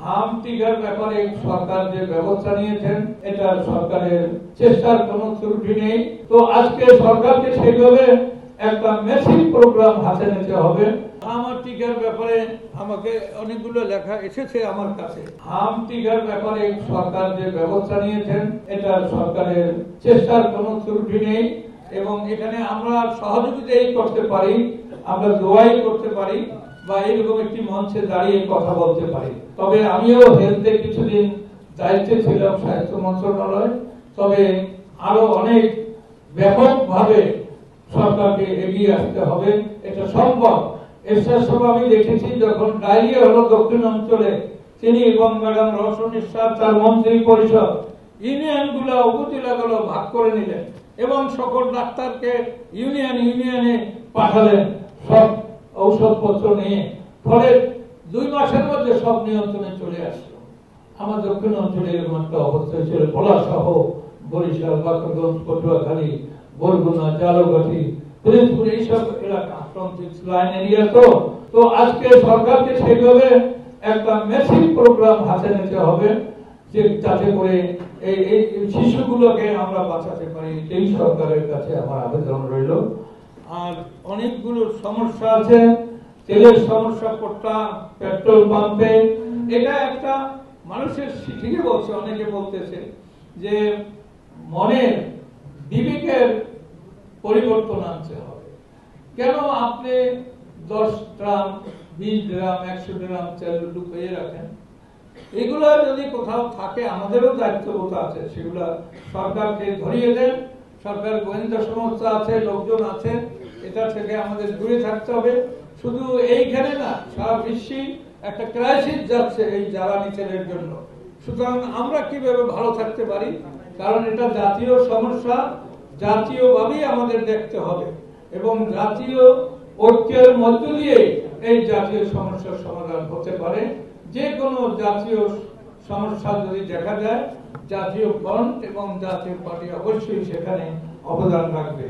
হাম টিকার ব্যাপারে সরকার যে ব্যবস্থা নিয়েছেন এটা সরকারের চেষ্টার কোনো ত্রুটি নেই। তো আজকে সরকারকে সেইভাবে একটা মেসিভ প্রোগ্রাম হাতে নিতে হবে। আমার টিকার ব্যাপারে আমাকে অনেকগুলো লেখা এসেছে আমার কাছে। হাম টিকার ব্যাপারে সরকার যে ব্যবস্থা নিয়েছেন এটা সরকারের চেষ্টার কোনো ত্রুটি নেই এবং এখানে আমরা সহযোগিতাই করতে পারি, আমরা দোয়াই করতে পারি বা এরকম একটি মঞ্চে দাঁড়িয়ে কথা বলতে পারি। তবে আমিও হেলথে কিছুদিন দায়িত্বে ছিলাম স্বাস্থ্য মন্ত্রণালয়, তবে আরো অনেক ব্যাপকভাবে সরকারকে এগিয়ে আসতে হবে, এটা সম্ভব। এরশাদ সাহেব আমি দেখেছি যখন ডায়রিয়া হলো দক্ষিণ অঞ্চলে, তিনি এবং ম্যাডাম রওশন ইরশাদ তার মন্ত্রী পরিষদ ইউনিয়নগুলো উপজেলাগুলো ভাগ করে নিলেন এবং সকল ডাক্তারকে ইউনিয়নে পাঠালেন সব ঔষধপত্র নিয়ে। ফলে 2 মাসের মধ্যে সব নিয়ন্ত্রণে চলে আসলো। আমার দক্ষিণ অঞ্চলে এরকম একটা অবস্থা ছিল, ভোলা সহ বরিশাল, বাকরগঞ্জ, পটুয়াখালী, বরগুনা, জালকাঠি, ফরিদপুর এইসব এলাকা ফ্রন্টিক্স লাইন এরিয়া। তো আজকে সরকারকে সেইভাবে একটা মেসিভ প্রোগ্রাম হাতে নিতে হবে যে যাতে করে এই শিশুগুলোকে আমরা বাঁচাতে পারি। এই সরকারের কাছে আমার আবেদন রইল। আর অনেকগুলো সমস্যা আছে, তেলের সমস্যা, কোটা পেট্রোল পাম্পে, এটা একটা মানুষের ঠিকই বলছে, অনেকে বলতেছে যে মনের বিবেকের পরিবর্তন আনতে হবে। কেন আপনি 10 গ্রাম 20 গ্রাম 100 গ্রাম তেল লুকিয়ে রাখেন? এগুলো যদি কোথাও থাকে, আমাদেরও দায়িত্ববোধ আছে, সেগুলা সরকারকে ধরিয়ে দেন। সরকার গোয়েন্দা সংস্থা আছে, লোকজন আছে, এটা থেকে আমাদের দূরে থাকতে হবে। শুধু এইখানে না, সারা বিশ্বে একটা ক্রাইসিস যাচ্ছে এই জ্বালানি তেলের জন্য। সুতরাং আমরা কিভাবে ভালো থাকতে পারি, কারণ এটা জাতীয় সমস্যা, জাতীয়ভাবেই আমাদের দেখতে হবে এবং জাতীয় ঐক্যের মধ্য দিয়ে এই জাতীয় সমস্যার সমাধান হতে পারে। যে কোনো জাতীয় সমস্যা যদি দেখা যায়, জাতীয় ফ্রন্ট এবং জাতীয় পার্টি অবশ্যই সেখানে অবদান রাখবে।